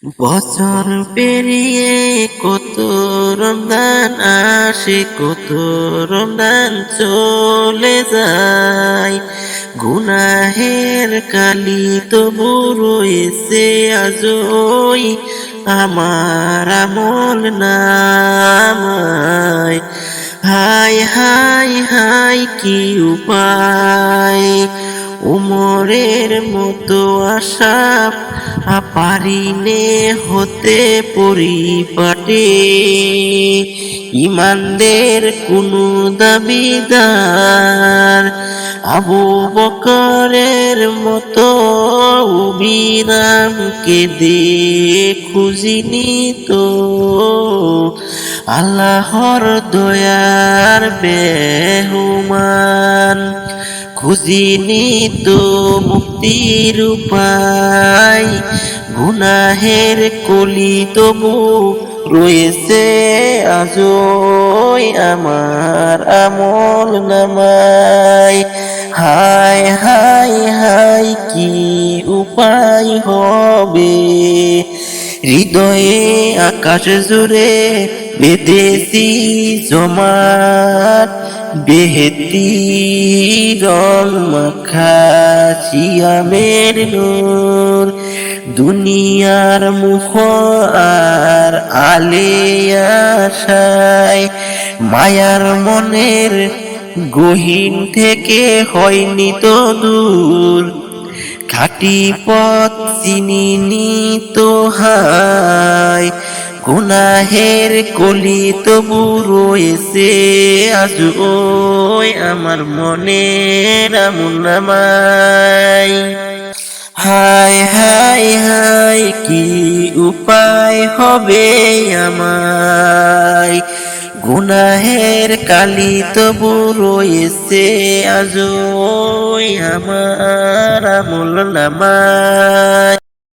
বছর পেরিয়ে কত রমজান আসে, কত রমজান চলে যায়। গুনাহের কালি তবু রয়েছে আজই আমার আমল নামায়। হায় হায় হায় কি উপায়, উমরের মতো আশা পারিনে হতে পরিপাটে। ইমানদের কোনো দাবিদার আবু বকরের মতো অবিরামকে দিয়ে খুঁজিনি তো আল্লাহর দয়ার বেহুমান। খুঁজিনি তো মুক্তির উপায়, গুনাহের কলি তবু রয়েছে আজই আমার আমল নামায়। হায় হায় হায় কি উপায় হবে, হৃদয়ে আকাশ জুড়ে বেঁধেছি জমাট বেহেতি রং মাখা শিয়ামের নূর। দুনিয়ার মুখ আর আলে আশায় মায়ার মনের গহীন থেকে হয়নি তো দূর। খাঁটি পথ চিনিনি তো হায়, গুনাহের কলি তবু রয়েছে আজই আমার মনের আমল নামায়। হায় হায় হায় কি উপায় হবে আমায়, গুনাহের কালি তবু রয়েছে আজই আমার আমল নামায়।